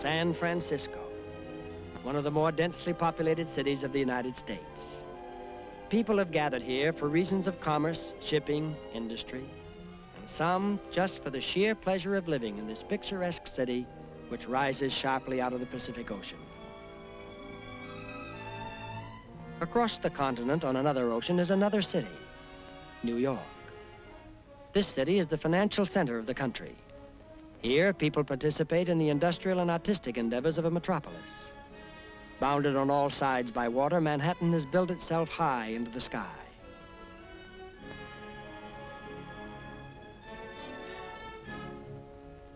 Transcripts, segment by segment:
San Francisco, one of the more densely populated cities of the United States. People have gathered here for reasons of commerce, shipping, industry, and some just for the sheer pleasure of living in this picturesque city which rises sharply out of the Pacific Ocean. Across the continent on another ocean is another city, New York. This city is the financial center of the country. Here, people participate in the industrial and artistic endeavors of a metropolis. Bounded on all sides by water, Manhattan has built itself high into the sky.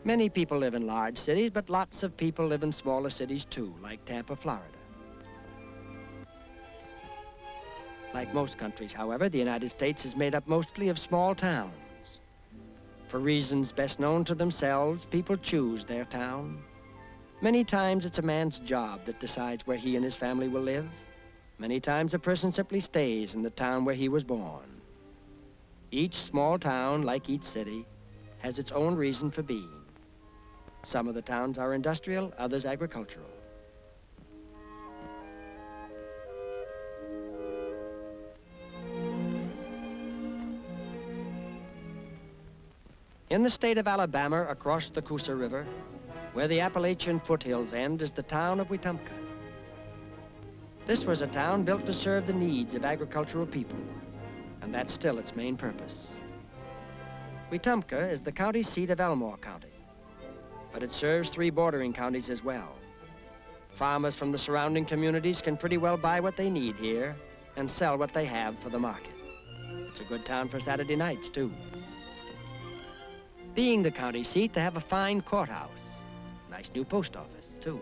Many people live in large cities, but lots of people live in smaller cities too, like Tampa, Florida. Like most countries, however, the United States is made up mostly of small towns. For reasons best known to themselves, people choose their town. Many times it's a man's job that decides where he and his family will live. Many times a person simply stays in the town where he was born. Each small town, like each city, has its own reason for being. Some of the towns are industrial, others agricultural. In the state of Alabama, across the Coosa River, where the Appalachian foothills end, is the town of Wetumpka. This was a town built to serve the needs of agricultural people, and that's still its main purpose. Wetumpka is the county seat of Elmore County, but it serves 3 bordering counties as well. Farmers from the surrounding communities can pretty well buy what they need here and sell what they have for the market. It's a good town for Saturday nights, too. Being the county seat, they have a fine courthouse. Nice new post office, too.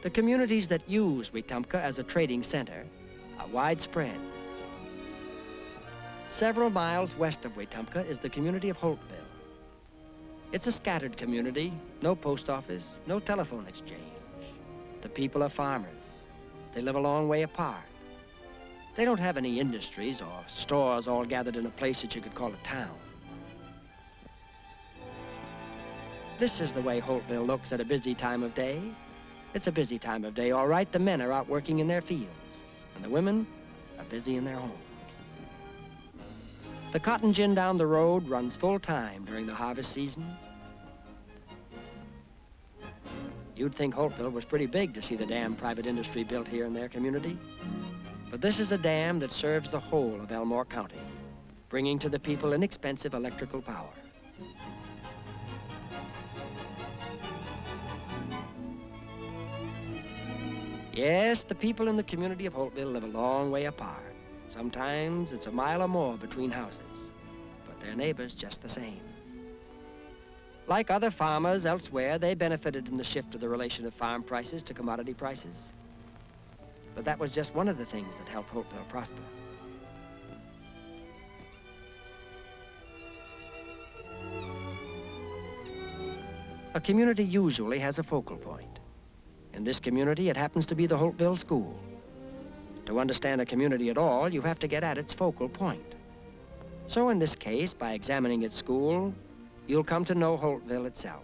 The communities that use Wetumpka as a trading center are widespread. Several miles west of Wetumpka is the community of Holtville. It's a scattered community, no post office, no telephone exchange. The people are farmers. They live a long way apart. They don't have any industries or stores all gathered in a place that you could call a town. This is the way Holtville looks at a busy time of day. It's a busy time of day, all right. The men are out working in their fields, and the women are busy in their homes. The cotton gin down the road runs full time during the harvest season. You'd think Holtville was pretty big to see the dam private industry built here in their community. But this is a dam that serves the whole of Elmore County, bringing to the people inexpensive electrical power. Yes, the people in the community of Holtville live a long way apart. Sometimes it's a mile or more between houses, but they're neighbors just the same. Like other farmers elsewhere, they benefited in the shift of the relation of farm prices to commodity prices. But that was just one of the things that helped Holtville prosper. A community usually has a focal point. In this community, it happens to be the Holtville School. To understand a community at all, you have to get at its focal point. So in this case, by examining its school, you'll come to know Holtville itself.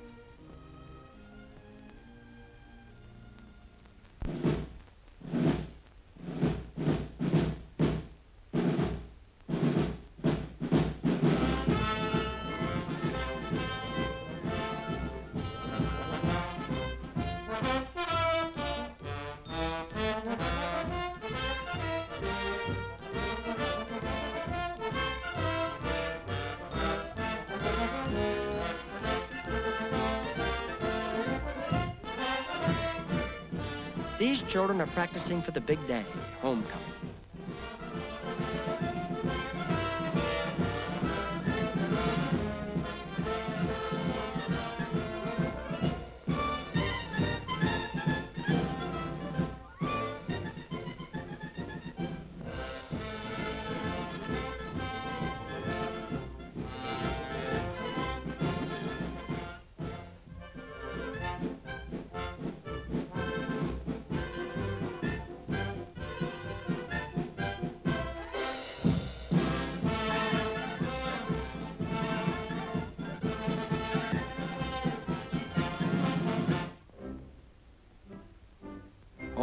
These children are practicing for the big day, homecoming.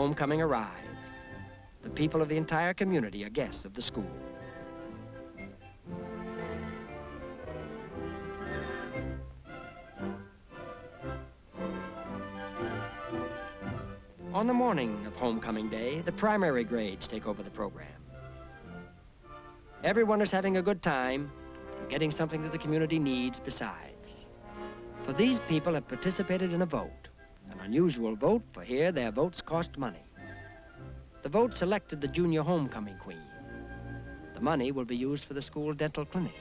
homecoming arrives. The people of the entire community are guests of the school. On the morning of homecoming day, the primary grades take over the program. Everyone is having a good time and getting something that the community needs besides. For these people have participated in a vote, an unusual vote, for here their votes cost money. The vote selected the junior homecoming queen. The money will be used for the school dental clinic.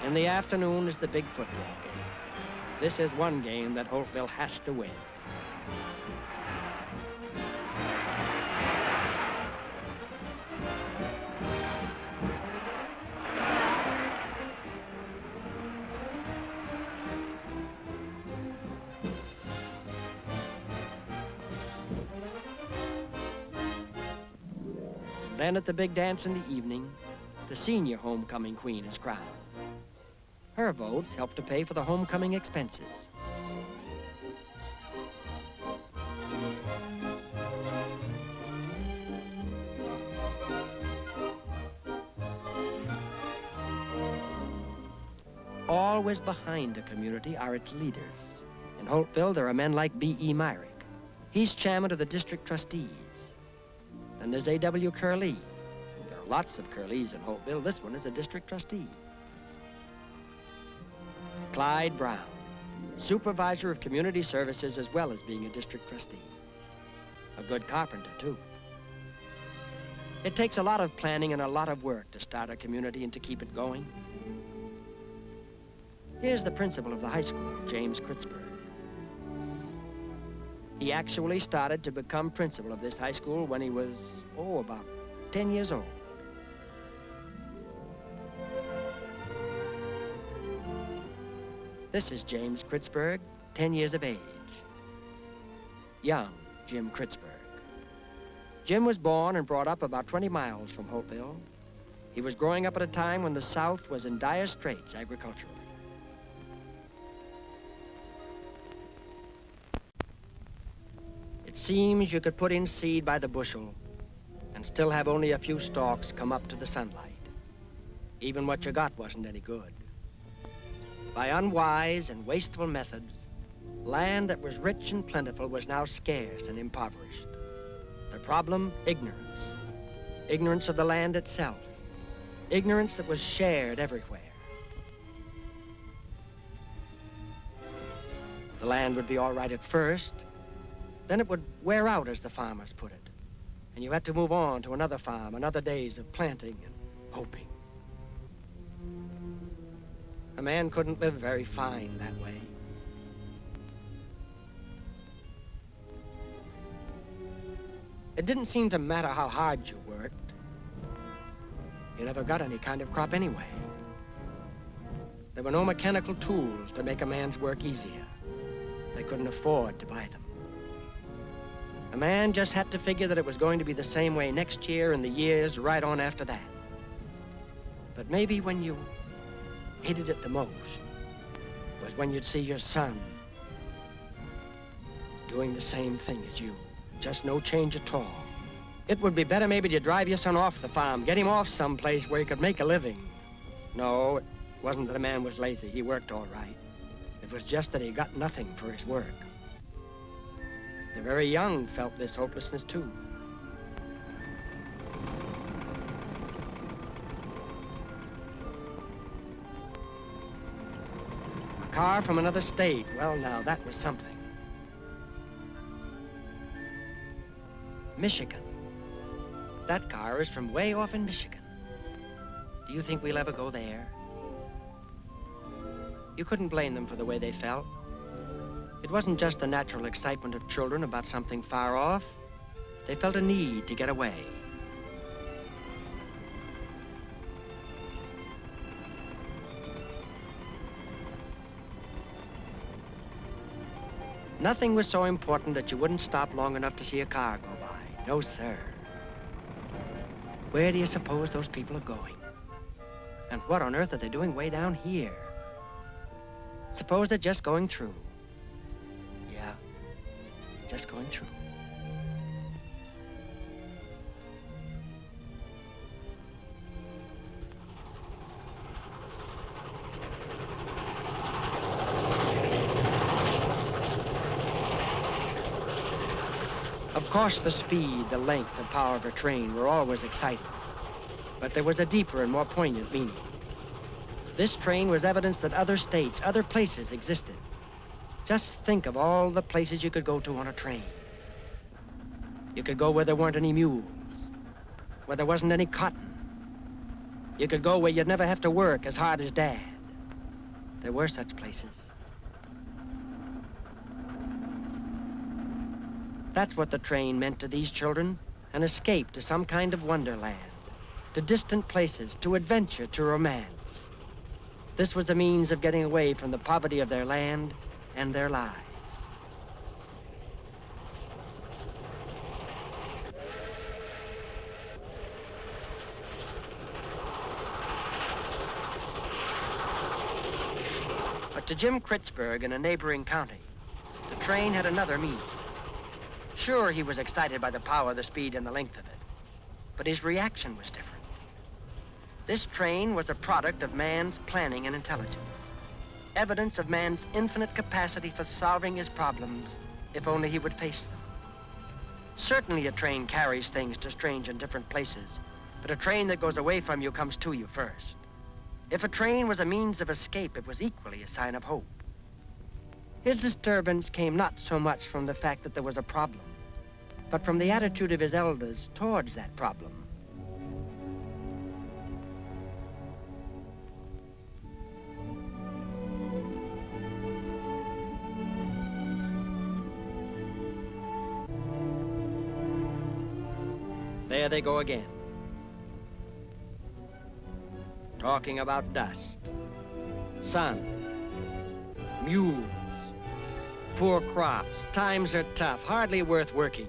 In the afternoon is the big football game. This is one game that Holtville has to win. Then at the big dance in the evening, the senior homecoming queen is crowned. Her votes help to pay for the homecoming expenses. Always behind a community are its leaders. In Holtville, there are men like B.E. Myrick. He's chairman of the district trustees. Then there's A.W. Curlee. There are lots of Curlees in Holtville. This one is a district trustee. Clyde Brown, supervisor of community services as well as being a district trustee. A good carpenter, too. It takes a lot of planning and a lot of work to start a community and to keep it going. Here's the principal of the high school, James Kritzberg. He actually started to become principal of this high school when he was, about 10 years old. This is James Kritzberg, 10 years of age. Young Jim Kritzberg. Jim was born and brought up about 20 miles from Holtville. He was growing up at a time when the South was in dire straits agriculturally. It seems you could put in seed by the bushel and still have only a few stalks come up to the sunlight. Even what you got wasn't any good. By unwise and wasteful methods, land that was rich and plentiful was now scarce and impoverished. The problem, ignorance. Ignorance of the land itself. Ignorance that was shared everywhere. The land would be all right at first, then it would wear out, as the farmers put it. And you had to move on to another farm, another days of planting and hoping. A man couldn't live very fine that way. It didn't seem to matter how hard you worked. You never got any kind of crop anyway. There were no mechanical tools to make a man's work easier. They couldn't afford to buy them. A man just had to figure that it was going to be the same way next year and the years right on after that. But maybe when you hated it the most was when you'd see your son doing the same thing as you. Just no change at all. It would be better maybe to drive your son off the farm, get him off someplace where he could make a living. No, it wasn't that a man was lazy. He worked all right. It was just that he got nothing for his work. The very young felt this hopelessness, too. A car from another state. Well, now, that was something. Michigan. That car is from way off in Michigan. Do you think we'll ever go there? You couldn't blame them for the way they felt. It wasn't just the natural excitement of children about something far off. They felt a need to get away. Nothing was so important that you wouldn't stop long enough to see a car go by. No, sir. Where do you suppose those people are going? And what on earth are they doing way down here? Suppose they're just going through. just going through. Of course, the speed, the length, and power of a train were always exciting. But there was a deeper and more poignant meaning. This train was evidence that other states, other places existed. Just think of all the places you could go to on a train. You could go where there weren't any mules, where there wasn't any cotton. You could go where you'd never have to work as hard as Dad. There were such places. That's what the train meant to these children, an escape to some kind of wonderland, to distant places, to adventure, to romance. This was a means of getting away from the poverty of their land and their lives. But to Jim Kritzberg in a neighboring county, the train had another meaning. Sure, he was excited by the power, the speed, and the length of it, but his reaction was different. This train was a product of man's planning and intelligence, evidence of man's infinite capacity for solving his problems if only he would face them. Certainly a train carries things to strange and different places, but a train that goes away from you comes to you first. If a train was a means of escape, it was equally a sign of hope. His disturbance came not so much from the fact that there was a problem, but from the attitude of his elders towards that problem. There they go again, talking about dust, sun, mules, poor crops, times are tough, hardly worth working.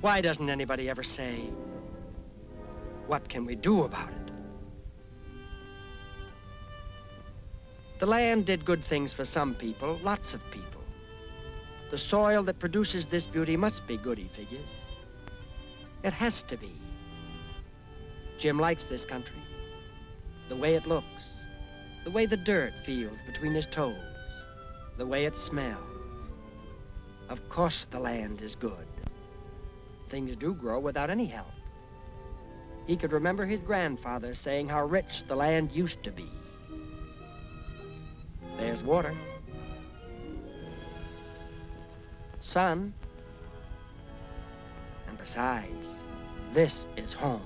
Why doesn't anybody ever say, what can we do about it? The land did good things for some people, lots of people. The soil that produces this beauty must be good, he figures. It has to be. Jim likes this country, the way it looks, the way the dirt feels between his toes, the way it smells. Of course the land is good. Things do grow without any help. He could remember his grandfather saying how rich the land used to be. There's water, sun, and besides, this is home.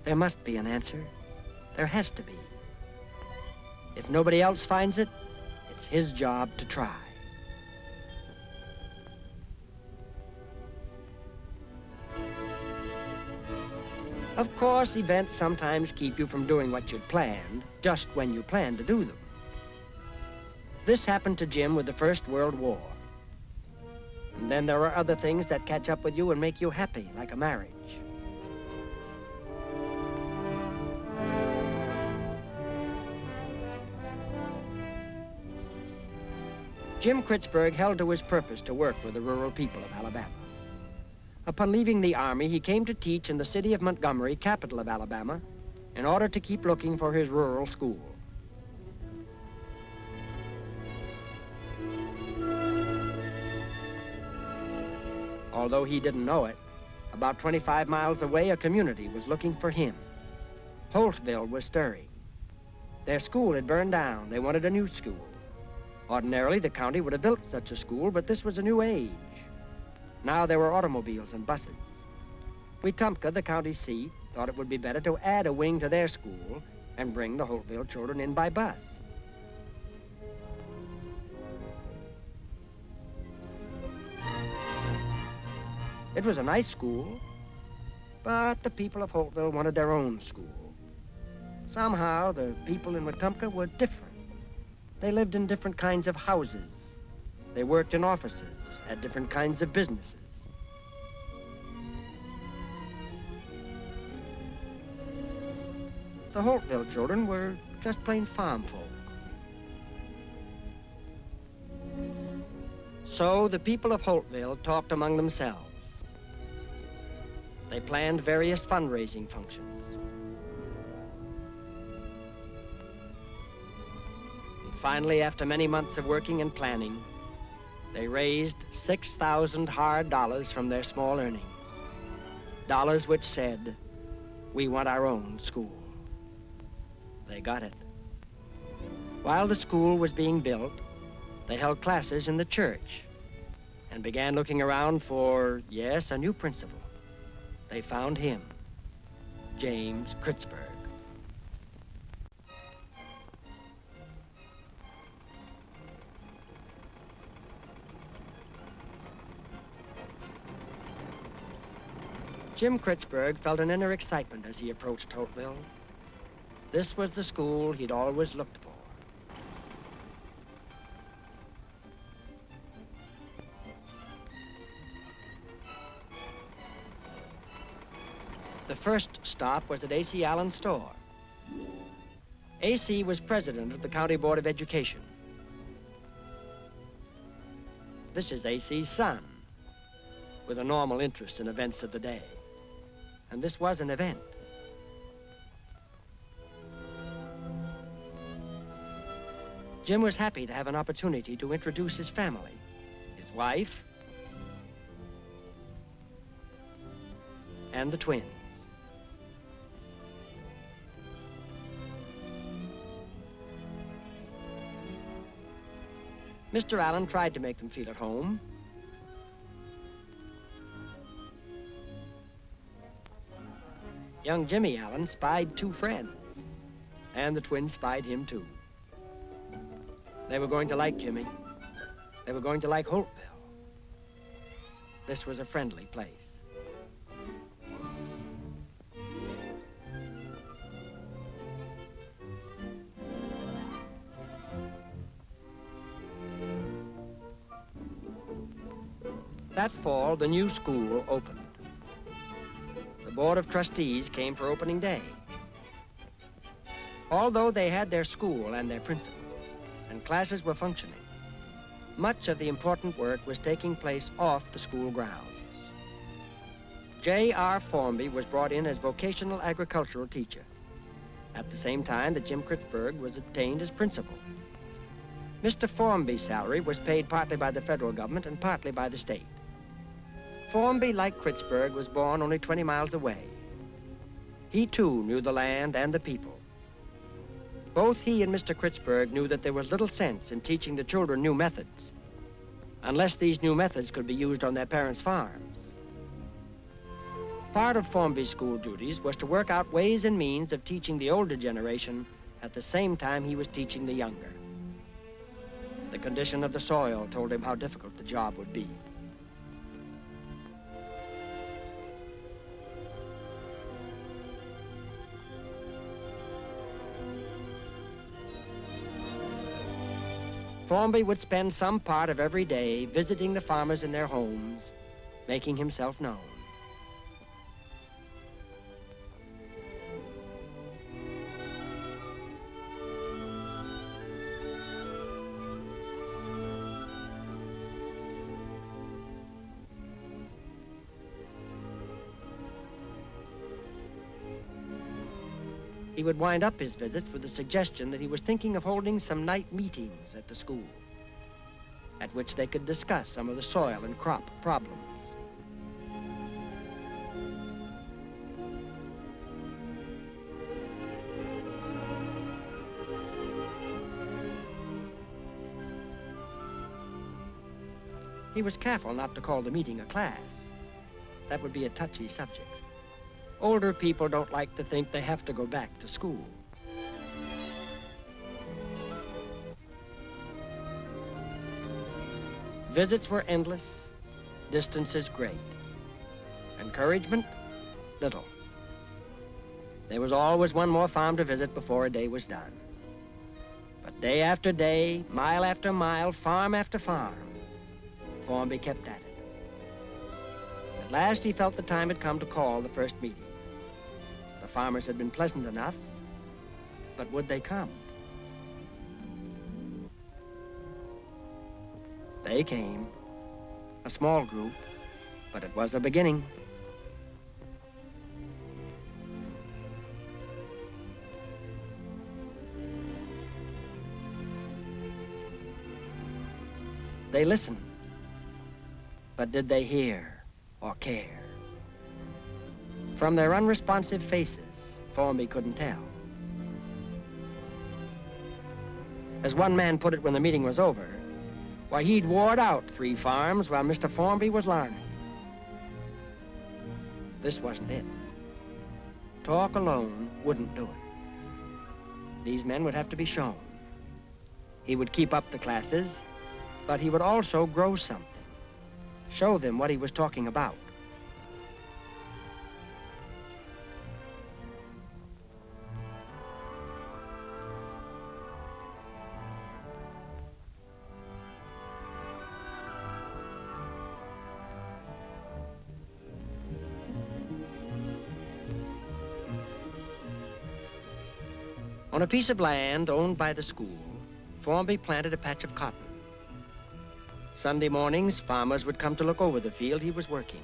There must be an answer. There has to be. If nobody else finds it, it's his job to try. Of course, events sometimes keep you from doing what you'd planned, just when you planned to do them. This happened to Jim with the First World War. And then there are other things that catch up with you and make you happy, like a marriage. Jim Kritzberg held to his purpose to work with the rural people of Alabama. Upon leaving the Army, he came to teach in the city of Montgomery, capital of Alabama, in order to keep looking for his rural school. Although he didn't know it, about 25 miles away, a community was looking for him. Holtville was stirring. Their school had burned down. They wanted a new school. Ordinarily, the county would have built such a school, but this was a new age. Now there were automobiles and buses. Wetumpka, the county seat, thought it would be better to add a wing to their school and bring the Holtville children in by bus. It was a nice school, but the people of Holtville wanted their own school. Somehow, the people in Wetumpka were different. They lived in different kinds of houses, They worked in offices, had different kinds of businesses. The Holtville children were just plain farm folk. So the people of Holtville talked among themselves. They planned various fundraising functions. And finally, after many months of working and planning, they raised 6,000 hard dollars from their small earnings. Dollars which said, "We want our own school." They got it. While the school was being built, they held classes in the church and began looking around for, yes, a new principal. They found him, James Kritzberg. Jim Kritzberg felt an inner excitement as he approached Holtville. This was the school he'd always looked for. The first stop was at A.C. Allen's store. A.C. was president of the County Board of Education. This is A.C.'s son, with a normal interest in events of the day. And this was an event. Jim was happy to have an opportunity to introduce his family, his wife, and the twins. Mr. Allen tried to make them feel at home. Young Jimmy Allen spied two friends, and the twins spied him too. They were going to like Jimmy. They were going to like Holtville. This was a friendly place. That fall, the new school opened. The Board of Trustees came for opening day. Although they had their school and their principal, and classes were functioning, much of the important work was taking place off the school grounds. J.R. Formby was brought in as vocational agricultural teacher, at the same time that Jim Kritzberg was obtained as principal. Mr. Formby's salary was paid partly by the federal government and partly by the state. Formby, like Kritzberg, was born only 20 miles away. He, too, knew the land and the people. Both he and Mr. Kritzberg knew that there was little sense in teaching the children new methods, unless these new methods could be used on their parents' farms. Part of Formby's school duties was to work out ways and means of teaching the older generation at the same time he was teaching the younger. The condition of the soil told him how difficult the job would be. Formby would spend some part of every day visiting the farmers in their homes, making himself known. He would wind up his visits with the suggestion that he was thinking of holding some night meetings at the school, at which they could discuss some of the soil and crop problems. He was careful not to call the meeting a class. That would be a touchy subject. Older people don't like to think they have to go back to school. Visits were endless, distances great. Encouragement, little. There was always one more farm to visit before a day was done. But day after day, mile after mile, farm after farm, Formby kept at it. At last, he felt the time had come to call the first meeting. The farmers had been pleasant enough, but would they come? They came, a small group, but it was a beginning. They listened, but did they hear or care? From their unresponsive faces, Formby couldn't tell. As one man put it when the meeting was over, why, he'd ward out 3 farms while Mr. Formby was learning. This wasn't it. Talk alone wouldn't do it. These men would have to be shown. He would keep up the classes, but he would also grow something, show them what he was talking about. On a piece of land owned by the school, Formby planted a patch of cotton. Sunday mornings, farmers would come to look over the field he was working.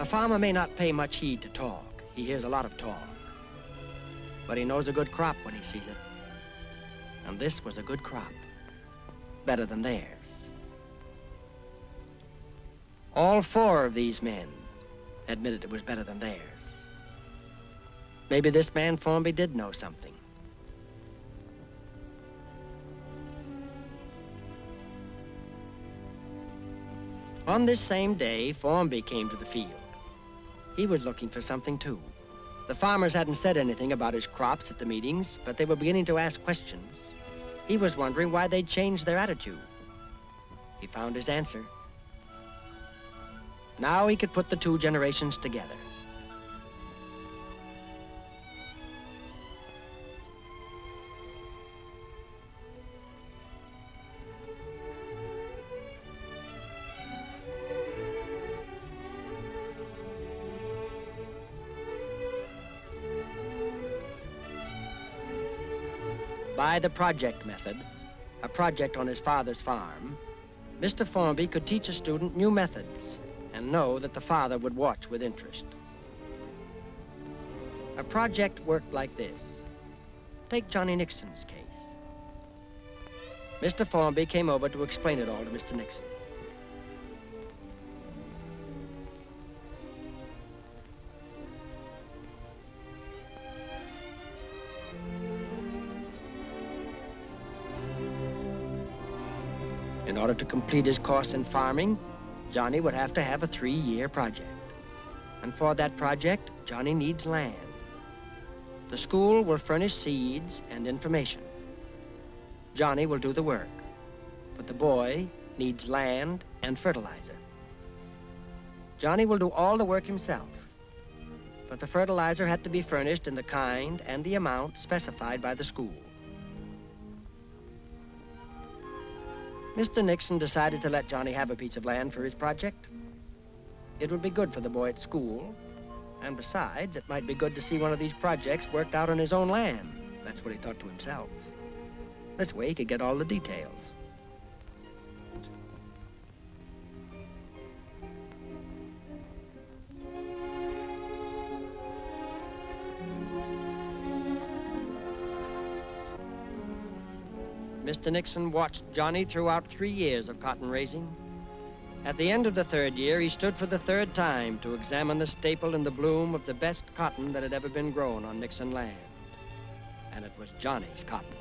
A farmer may not pay much heed to talk. He hears a lot of talk. But he knows a good crop when he sees it. And this was a good crop, better than theirs. All 4 of these men admitted it was better than theirs. Maybe this man Formby did know something. On this same day, Formby came to the field. He was looking for something too. The farmers hadn't said anything about his crops at the meetings, but they were beginning to ask questions. He was wondering why they'd changed their attitude. He found his answer. Now he could put the 2 generations together. By the project method, a project on his father's farm, Mr. Formby could teach a student new methods and know that the father would watch with interest. A project worked like this. Take Johnny Nixon's case. Mr. Formby came over to explain it all to Mr. Nixon. In order to complete his course in farming, Johnny would have to have a 3-year project. And for that project, Johnny needs land. The school will furnish seeds and information. Johnny will do the work, but the boy needs land and fertilizer. Johnny will do all the work himself, but the fertilizer had to be furnished in the kind and the amount specified by the school. Mr. Nixon decided to let Johnny have a piece of land for his project. It would be good for the boy at school, and besides, it might be good to see one of these projects worked out on his own land. That's what he thought to himself. This way he could get all the details. Mr. Nixon watched Johnny throughout 3 years of cotton raising. At the end of the 3rd year, he stood for the 3rd time to examine the staple and the bloom of the best cotton that had ever been grown on Nixon land. And it was Johnny's cotton.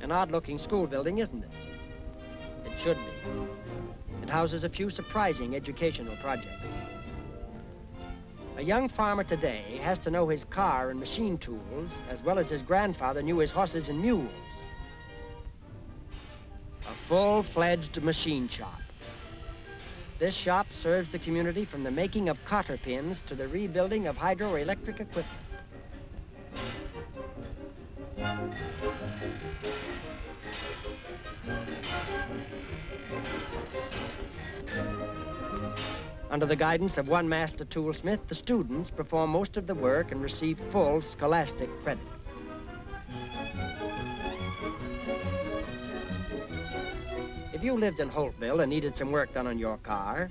An odd-looking school building, isn't it? It should be. It houses a few surprising educational projects. A young farmer today has to know his car and machine tools as well as his grandfather knew his horses and mules. A full-fledged machine shop. This shop serves the community from the making of cotter pins to the rebuilding of hydroelectric equipment. Under the guidance of one master toolsmith, the students perform most of the work and receive full scholastic credit. If you lived in Holtville and needed some work done on your car,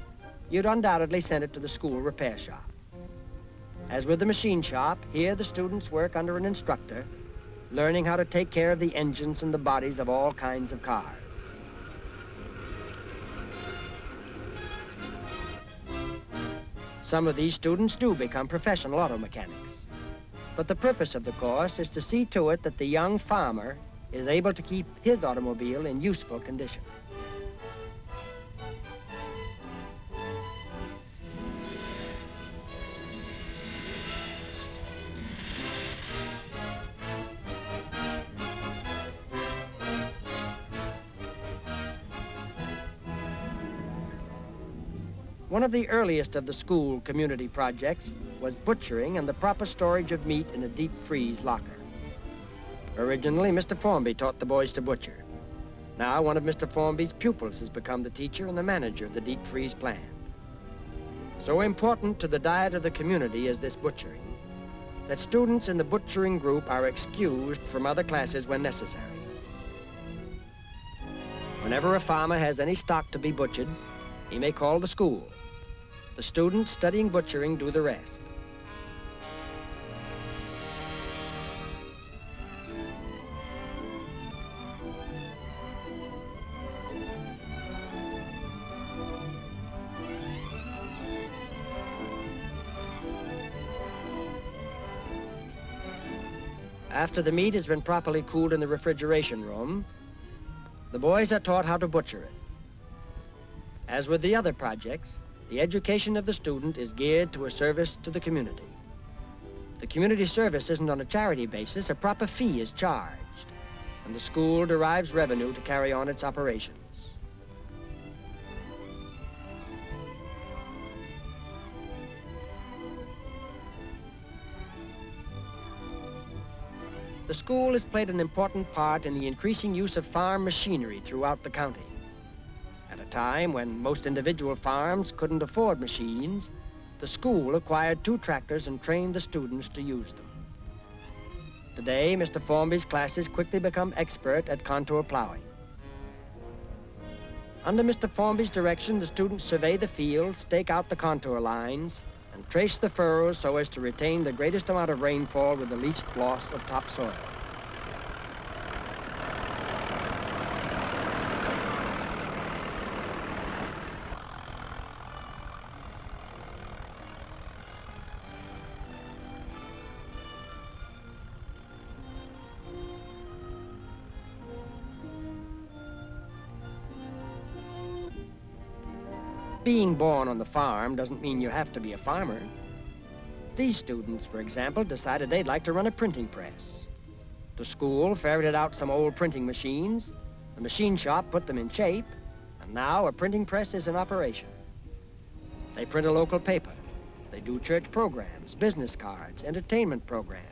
you'd undoubtedly send it to the school repair shop. As with the machine shop, here the students work under an instructor, learning how to take care of the engines and the bodies of all kinds of cars. Some of these students do become professional auto mechanics. But the purpose of the course is to see to it that the young farmer is able to keep his automobile in useful condition. One of the earliest of the school community projects was butchering and the proper storage of meat in a deep freeze locker. Originally, Mr. Formby taught the boys to butcher. Now, one of Mr. Formby's pupils has become the teacher and the manager of the deep freeze plant. So important to the diet of the community is this butchering, that students in the butchering group are excused from other classes when necessary. Whenever a farmer has any stock to be butchered, he may call the school. The students studying butchering do the rest. After the meat has been properly cooled in the refrigeration room, the boys are taught how to butcher it. As with the other projects, the education of the student is geared to a service to the community. The community service isn't on a charity basis. A proper fee is charged, and the school derives revenue to carry on its operations. The school has played an important part in the increasing use of farm machinery throughout the county. At a time when most individual farms couldn't afford machines, the school acquired 2 tractors and trained the students to use them. Today, Mr. Formby's classes quickly become expert at contour plowing. Under Mr. Formby's direction, the students survey the field, stake out the contour lines, and trace the furrows so as to retain the greatest amount of rainfall with the least loss of topsoil. Being born on the farm doesn't mean you have to be a farmer. These students, for example, decided they'd like to run a printing press. The school ferreted out some old printing machines, the machine shop put them in shape, and now a printing press is in operation. They print a local paper. They do church programs, business cards, entertainment programs,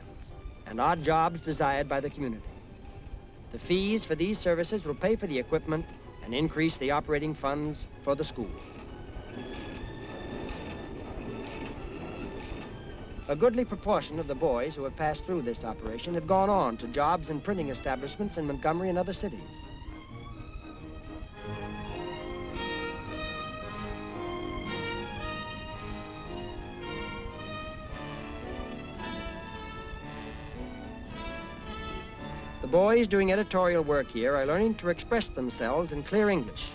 and odd jobs desired by the community. The fees for these services will pay for the equipment and increase the operating funds for the school. A goodly proportion of the boys who have passed through this operation have gone on to jobs in printing establishments in Montgomery and other cities. The boys doing editorial work here are learning to express themselves in clear English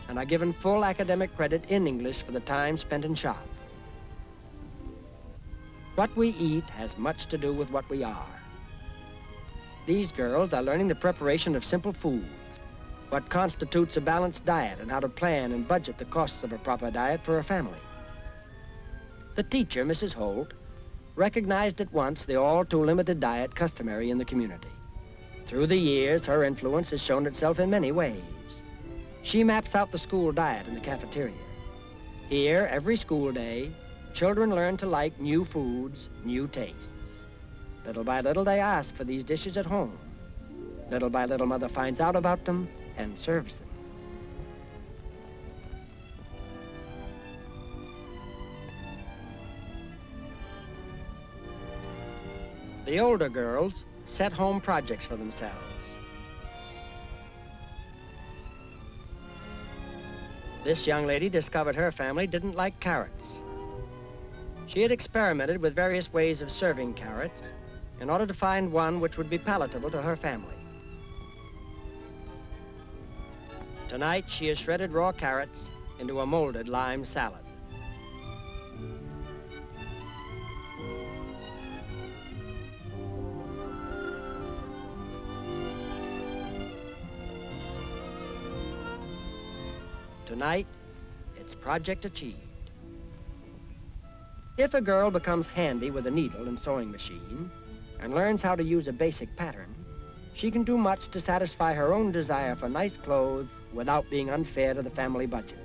and are given full academic credit in English for the time spent in shop. What we eat has much to do with what we are. These girls are learning the preparation of simple foods, what constitutes a balanced diet, and how to plan and budget the costs of a proper diet for a family. The teacher, Mrs. Holt, recognized at once the all too limited diet customary in the community. Through the years, her influence has shown itself in many ways. She maps out the school diet in the cafeteria. Here, every school day, children learn to like new foods, new tastes. Little by little, they ask for these dishes at home. Little by little, Mother finds out about them and serves them. The older girls set home projects for themselves. This young lady discovered her family didn't like carrots. She had experimented with various ways of serving carrots in order to find one which would be palatable to her family. Tonight, she has shredded raw carrots into a molded lime salad. Tonight, it's project achieved. If a girl becomes handy with a needle and sewing machine and learns how to use a basic pattern, she can do much to satisfy her own desire for nice clothes without being unfair to the family budget.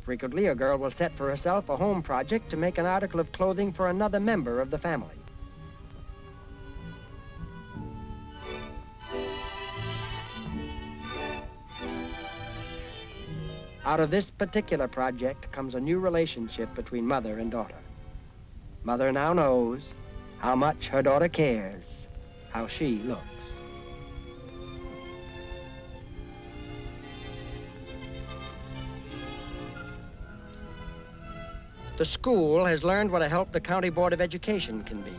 Frequently, a girl will set for herself a home project to make an article of clothing for another member of the family. Out of this particular project comes a new relationship between mother and daughter. Mother now knows how much her daughter cares, how she looks. The school has learned what a help the County Board of Education can be.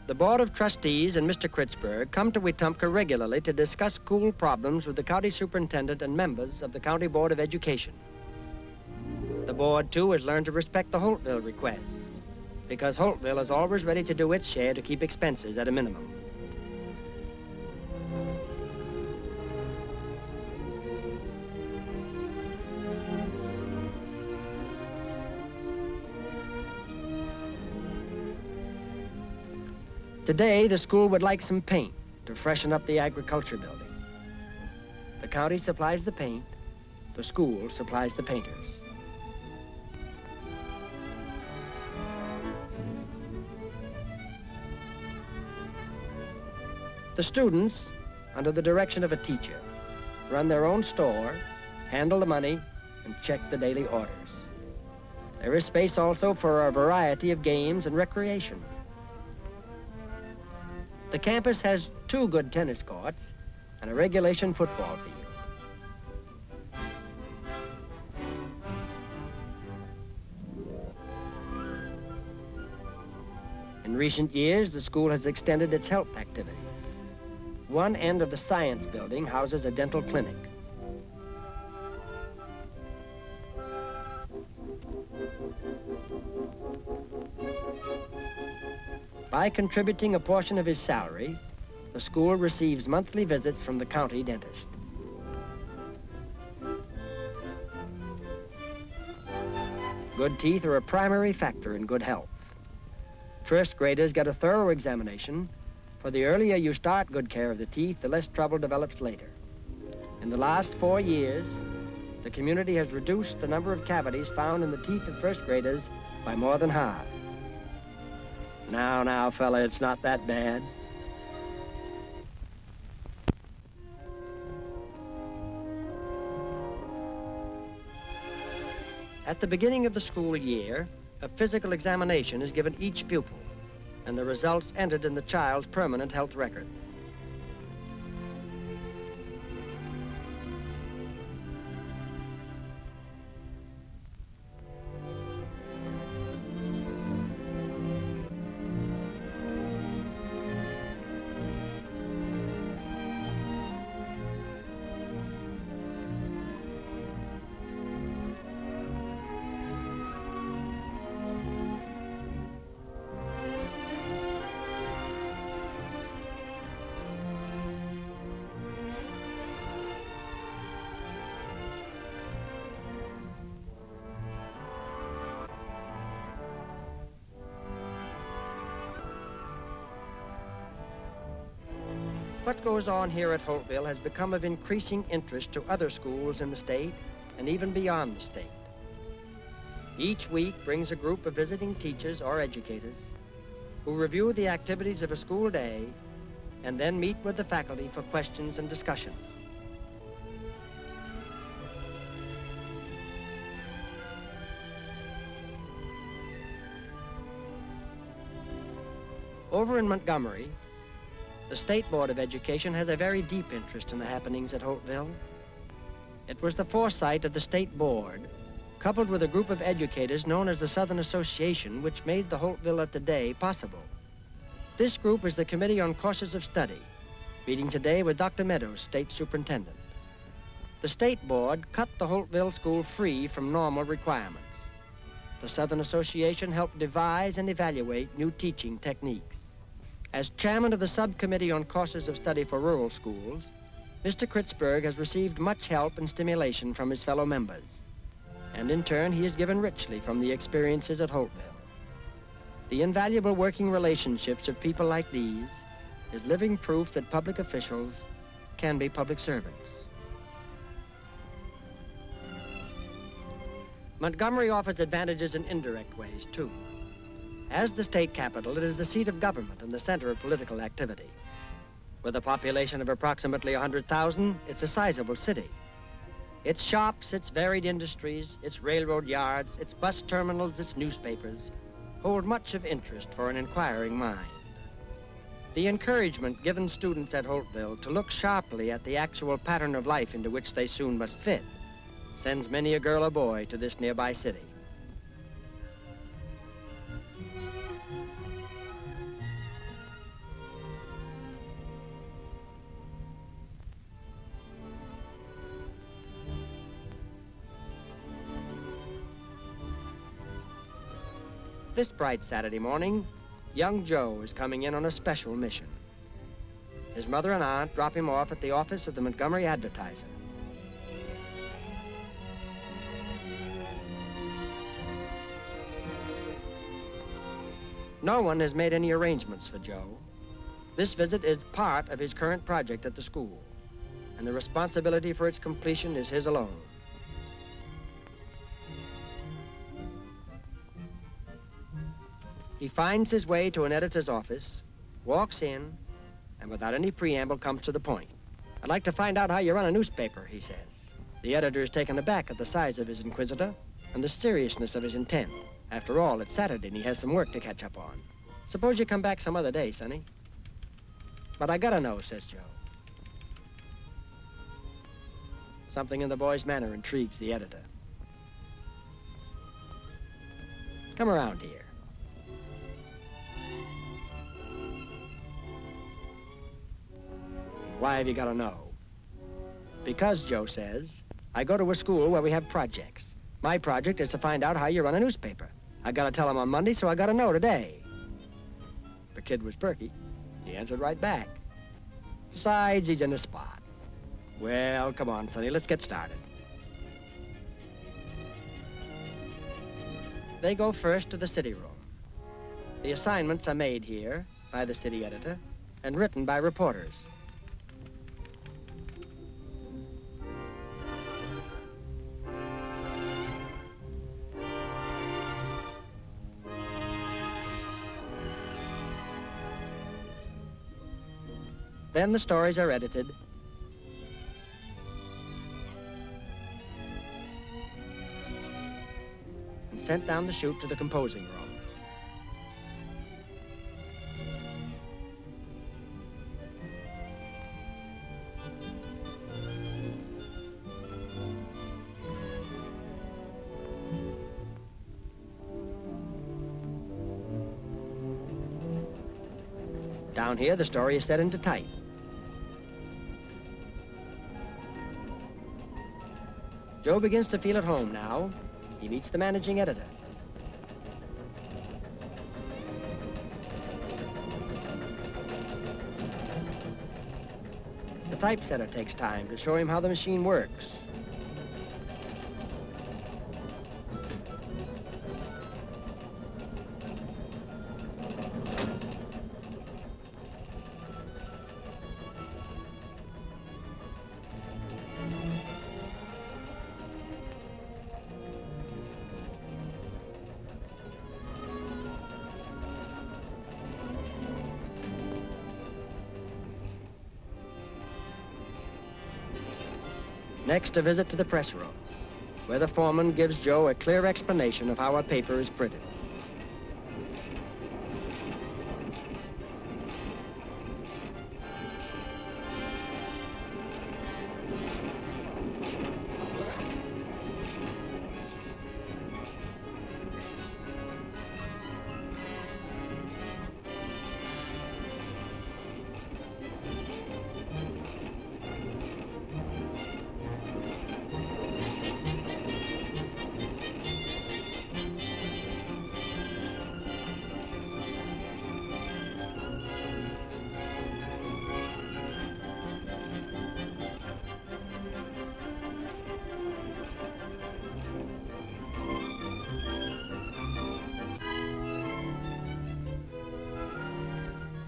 The Board of Trustees and Mr. Kritzberg come to Wetumpka regularly to discuss school problems with the county superintendent and members of the County Board of Education. The board, too, has learned to respect the Holtville requests, because Holtville is always ready to do its share to keep expenses at a minimum. Today, the school would like some paint to freshen up the agriculture building. The county supplies the paint, the school supplies the painters. The students, under the direction of a teacher, run their own store, handle the money, and check the daily orders. There is space also for a variety of games and recreation. The campus has 2 good tennis courts and a regulation football field. In recent years, the school has extended its health activities. One end of the science building houses a dental clinic. By contributing a portion of his salary, the school receives monthly visits from the county dentist. Good teeth are a primary factor in good health. First graders get a thorough examination, for the earlier you start good care of the teeth, the less trouble develops later. In the last 4 years, the community has reduced the number of cavities found in the teeth of first graders by more than half. Now, fella, it's not that bad. At the beginning of the school year, a physical examination is given each pupil, and the results entered in the child's permanent health record. what goes on here at Holtville has become of increasing interest to other schools in the state and even beyond the state. Each week brings a group of visiting teachers or educators who review the activities of a school day and then meet with the faculty for questions and discussions. Over in Montgomery, the State Board of Education has a very deep interest in the happenings at Holtville. It was the foresight of the State Board, coupled with a group of educators known as the Southern Association, which made the Holtville of today possible. This group is the Committee on Courses of Study, meeting today with Dr. Meadows, State Superintendent. The State Board cut the Holtville School free from normal requirements. The Southern Association helped devise and evaluate new teaching techniques. As chairman of the Subcommittee on Courses of Study for Rural Schools, Mr. Kritzberg has received much help and stimulation from his fellow members. And in turn, he has given richly from the experiences at Holtville. The invaluable working relationships of people like these is living proof that public officials can be public servants. Montgomery offers advantages in indirect ways, too. As the state capital, it is the seat of government and the center of political activity. With a population of approximately 100,000, it's a sizable city. Its shops, its varied industries, its railroad yards, its bus terminals, its newspapers hold much of interest for an inquiring mind. The encouragement given students at Holtville to look sharply at the actual pattern of life into which they soon must fit sends many a girl or boy to this nearby city. This bright Saturday morning, young Joe is coming in on a special mission. His mother and aunt drop him off at the office of the Montgomery Advertiser. No one has made any arrangements for Joe. This visit is part of his current project at the school, and the responsibility for its completion is his alone. He finds his way to an editor's office, walks in, and without any preamble comes to the point. "I'd like to find out how you run a newspaper," he says. The editor is taken aback at the size of his inquisitor and the seriousness of his intent. After all, it's Saturday and he has some work to catch up on. "Suppose you come back some other day, Sonny." "But I gotta know," says Joe. Something in the boy's manner intrigues the editor. "Come around here." "Why have you got to know?" "Because," Joe says, "I go to a school where we have projects. My project is to find out how you run a newspaper. I got to tell them on Monday, so I got to know today." The kid was perky. He answered right back. Besides, he's in a spot. "Well, come on, Sonny, let's get started." They go first to the city room. The assignments are made here by the city editor and written by reporters. Then the stories are edited and sent down the chute to the composing room. Down here, the story is set into type. Joe begins to feel at home now. He meets the managing editor. The typesetter takes time to show him how the machine works. Next, a visit to the press room, where the foreman gives Joe a clear explanation of how a paper is printed.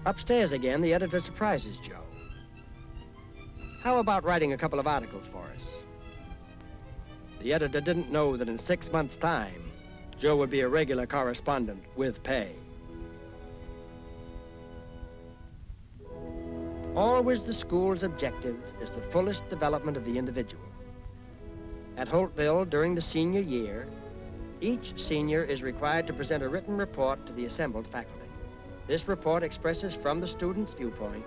Upstairs again, the editor surprises Joe. How about writing a couple of articles for us? The editor didn't know that in 6 months' time, Joe would be a regular correspondent with pay. Always the school's objective is the fullest development of the individual. At Holtville, during the senior year, each senior is required to present a written report to the assembled faculty. This report expresses from the student's viewpoint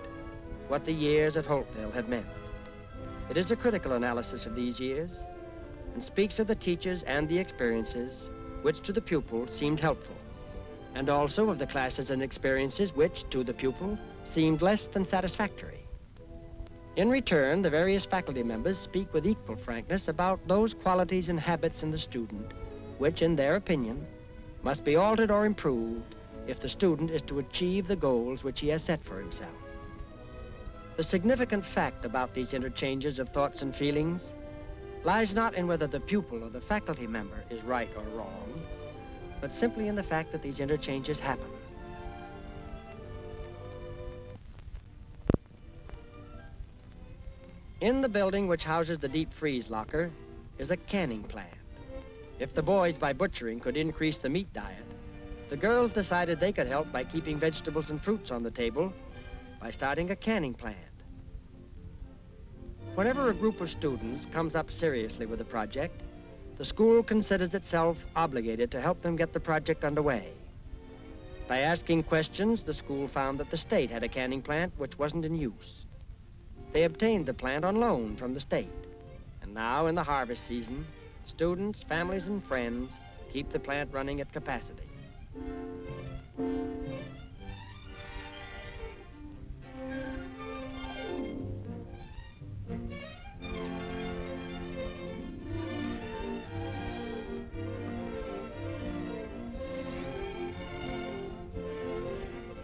what the years at Holtville had meant. It is a critical analysis of these years and speaks of the teachers and the experiences which to the pupil seemed helpful, and also of the classes and experiences which to the pupil seemed less than satisfactory. In return, the various faculty members speak with equal frankness about those qualities and habits in the student which, in their opinion, must be altered or improved if the student is to achieve the goals which he has set for himself. The significant fact about these interchanges of thoughts and feelings lies not in whether the pupil or the faculty member is right or wrong, but simply in the fact that these interchanges happen. In the building which houses the deep freeze locker is a canning plant. If the boys by butchering could increase the meat diet, the girls decided they could help by keeping vegetables and fruits on the table by starting a canning plant. Whenever a group of students comes up seriously with a project, the school considers itself obligated to help them get the project underway. By asking questions, the school found that the state had a canning plant which wasn't in use. They obtained the plant on loan from the state, and now in the harvest season, students, families, and friends keep the plant running at capacity.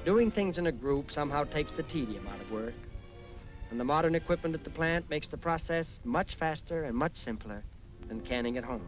Doing things in a group somehow takes the tedium out of work, and the modern equipment at the plant makes the process much faster and much simpler than canning at home.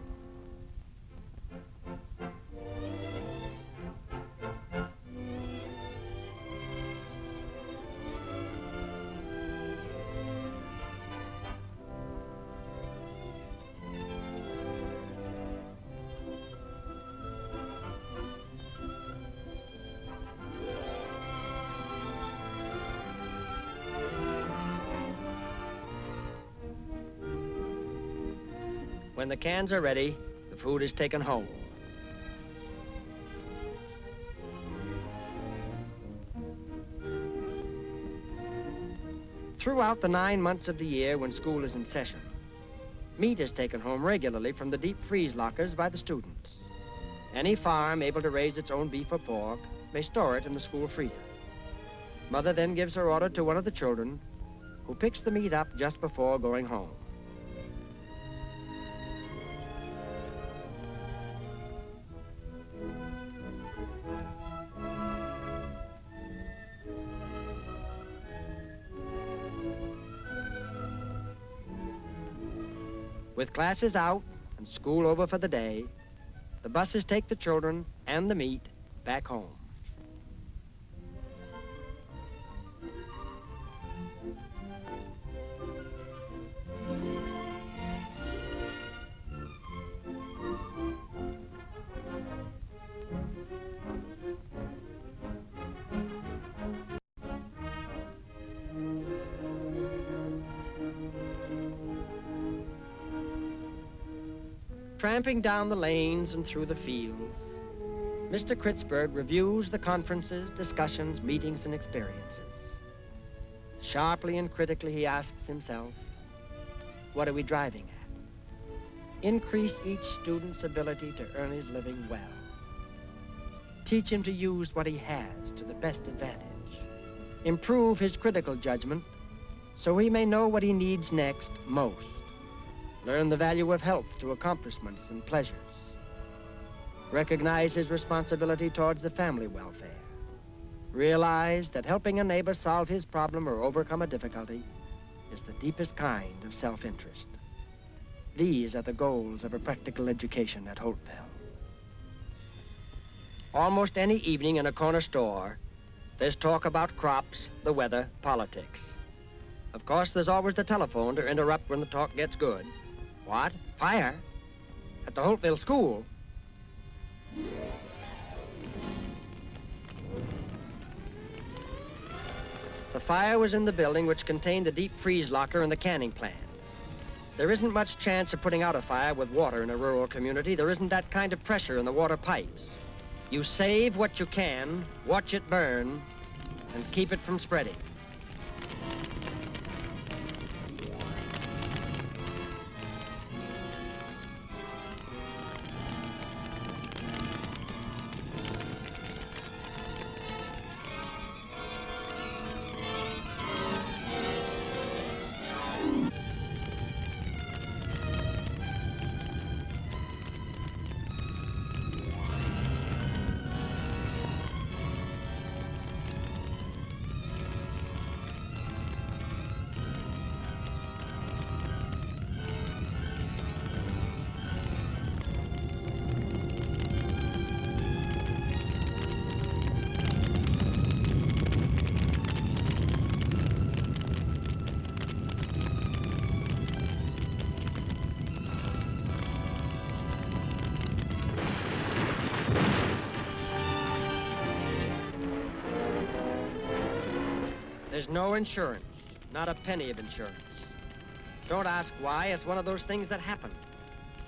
When the cans are ready, the food is taken home. Throughout the 9 months of the year when school is in session, meat is taken home regularly from the deep freeze lockers by the students. Any farm able to raise its own beef or pork may store it in the school freezer. Mother then gives her order to one of the children, who picks the meat up just before going home. With classes out and school over for the day, the buses take the children and the meat back home. Tramping down the lanes and through the fields, Mr. Kritzberg reviews the conferences, discussions, meetings, and experiences. Sharply and critically, he asks himself, what are we driving at? Increase each student's ability to earn his living well. Teach him to use what he has to the best advantage. Improve his critical judgment so he may know what he needs next most. Learn the value of health to accomplishments and pleasures. Recognize his responsibility towards the family welfare. Realize that helping a neighbor solve his problem or overcome a difficulty is the deepest kind of self-interest. These are the goals of a practical education at Holtville. Almost any evening in a corner store, there's talk about crops, the weather, politics. Of course, there's always the telephone to interrupt when the talk gets good. What? Fire? At the Holtville school? The fire was in the building which contained the deep freeze locker and the canning plant. There isn't much chance of putting out a fire with water in a rural community. There isn't that kind of pressure in the water pipes. You save what you can, watch it burn, and keep it from spreading. There's no insurance, not a penny of insurance. Don't ask why, it's one of those things that happen.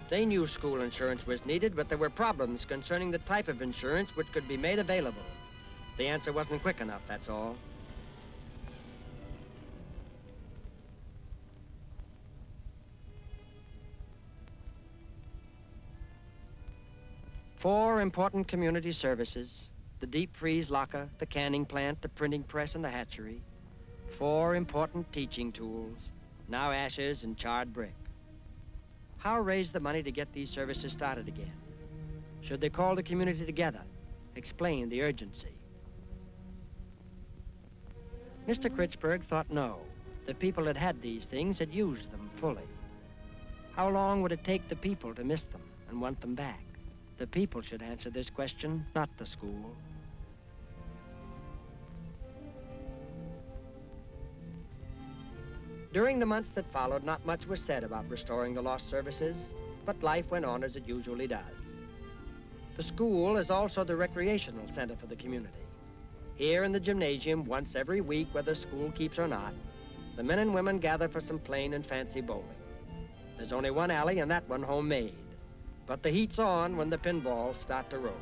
They knew school insurance was needed, but there were problems concerning the type of insurance which could be made available. The answer wasn't quick enough, that's all. Four important community services: the deep freeze locker, the canning plant, the printing press, and the hatchery. Four important teaching tools, now ashes and charred brick. How raise the money to get these services started again? Should they call the community together, explain the urgency? Mr. Kritzberg thought no. The people that had these things had used them fully. How long would it take the people to miss them and want them back? The people should answer this question, not the school. During the months that followed, not much was said about restoring the lost services, but life went on as it usually does. The school is also the recreational center for the community. Here in the gymnasium, once every week, whether school keeps or not, the men and women gather for some plain and fancy bowling. There's only one alley, and that one homemade. But the heat's on when the pinballs start to roll.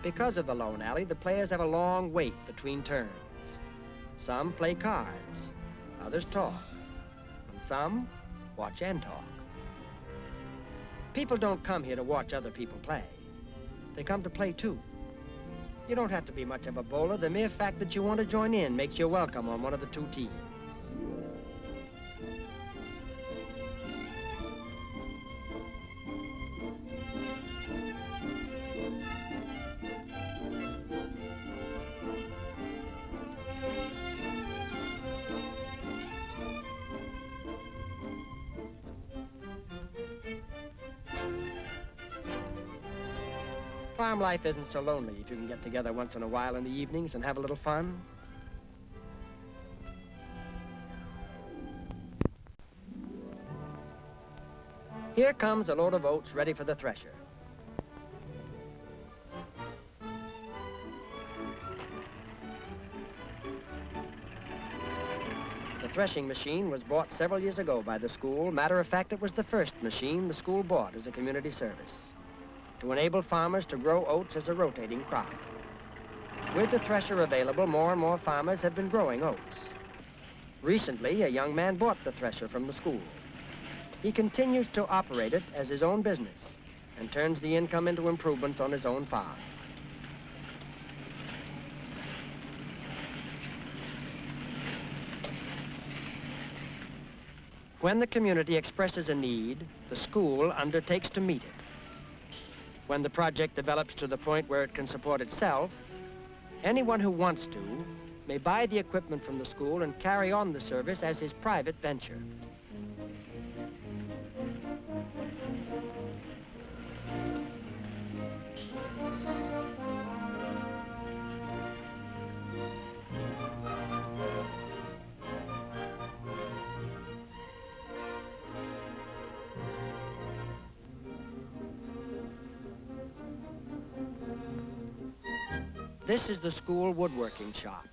Because of the lone alley, the players have a long wait between turns. Some play cards, others talk, and some watch and talk. People don't come here to watch other people play. They come to play too. You don't have to be much of a bowler. The mere fact that you want to join in makes you welcome on one of the two teams. Farm life isn't so lonely if you can get together once in a while in the evenings and have a little fun. Here comes a load of oats ready for the thresher. The threshing machine was bought several years ago by the school. Matter of fact, it was the first machine the school bought as a community service to enable farmers to grow oats as a rotating crop. With the thresher available, more and more farmers have been growing oats. Recently, a young man bought the thresher from the school. He continues to operate it as his own business and turns the income into improvements on his own farm. When the community expresses a need, the school undertakes to meet it. When the project develops to the point where it can support itself, anyone who wants to may buy the equipment from the school and carry on the service as his private venture. This is the school woodworking shop.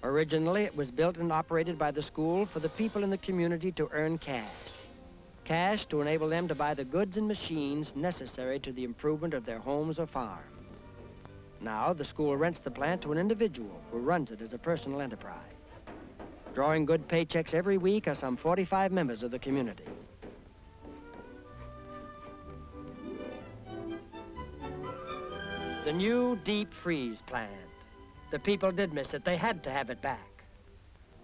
Originally, it was built and operated by the school for the people in the community to earn cash. Cash to enable them to buy the goods and machines necessary to the improvement of their homes or farms. Now, the school rents the plant to an individual who runs it as a personal enterprise. Drawing good paychecks every week are some 45 members of the community. The new deep freeze plant. The people did miss it. They had to have it back.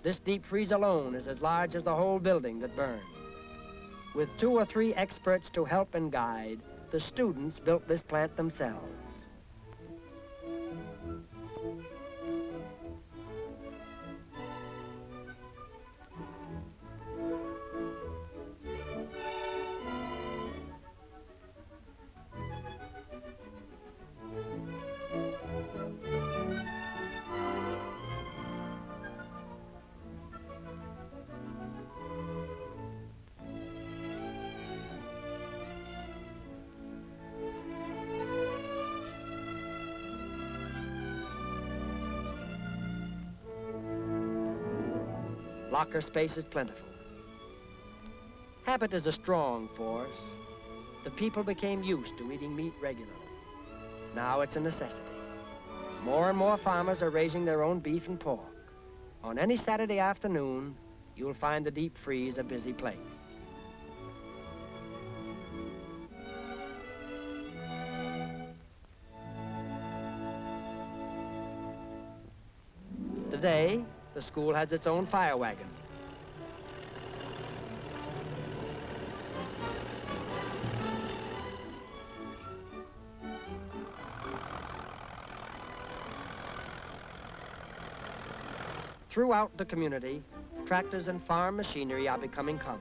This deep freeze alone is as large as the whole building that burned. With 2 or 3 experts to help and guide, the students built this plant themselves. Locker space is plentiful. Habit is a strong force. The people became used to eating meat regularly. Now it's a necessity. More and more farmers are raising their own beef and pork. On any Saturday afternoon, you'll find the deep freeze a busy place. Today, the school has its own fire wagon. Throughout the community, tractors and farm machinery are becoming common.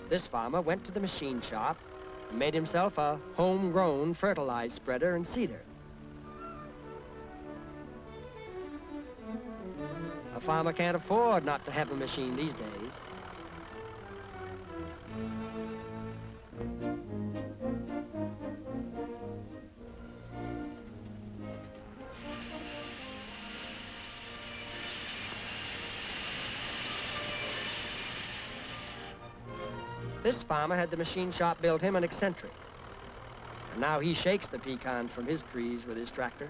This farmer went to the machine shop and made himself a homegrown fertilized spreader and seeder. A farmer can't afford not to have a machine these days. This farmer had the machine shop build him an eccentric. And now he shakes the pecans from his trees with his tractor.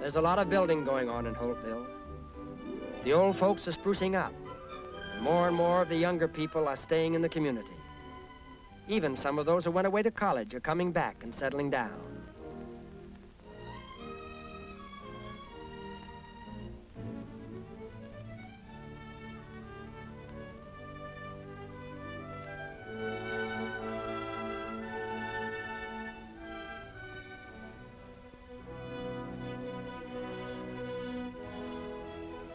There's a lot of building going on in Holtville. The old folks are sprucing up. More and more of the younger people are staying in the community. Even some of those who went away to college are coming back and settling down.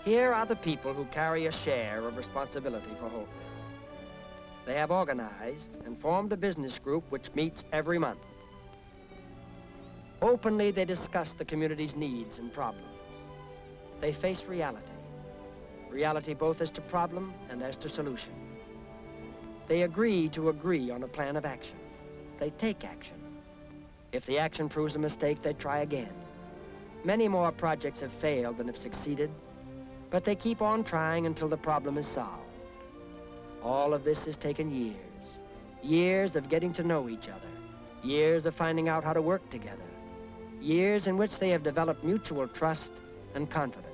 Here are the people who carry a share of responsibility for Holtville. They have organized and formed a business group which meets every month. Openly, they discuss the community's needs and problems. They face reality. Reality both as to problem and as to solution. They agree to agree on a plan of action. They take action. If the action proves a mistake, they try again. Many more projects have failed than have succeeded, but they keep on trying until the problem is solved. All of this has taken years. Years of getting to know each other. Years of finding out how to work together. Years in which they have developed mutual trust and confidence.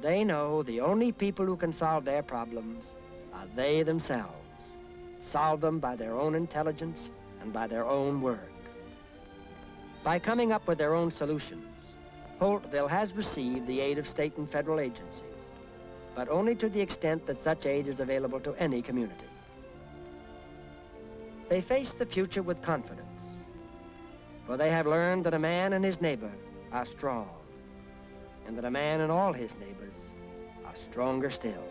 They know the only people who can solve their problems are they themselves. Solve them by their own intelligence and by their own work. By coming up with their own solutions, Holtville has received the aid of state and federal agencies, but only to the extent that such aid is available to any community. They face the future with confidence, for they have learned that a man and his neighbor are strong, and that a man and all his neighbors are stronger still.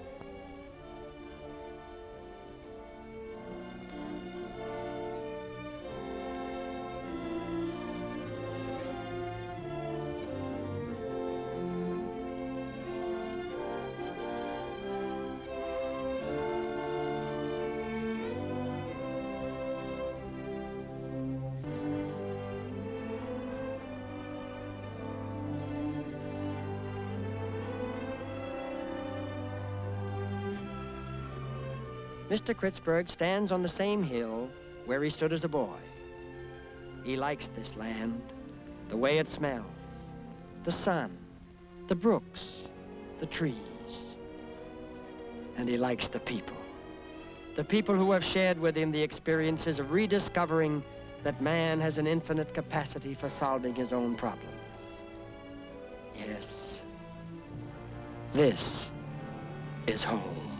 Mr. Kritzberg stands on the same hill where he stood as a boy. He likes this land, the way it smells, the sun, the brooks, the trees. And he likes the people who have shared with him the experiences of rediscovering that man has an infinite capacity for solving his own problems. Yes, this is home.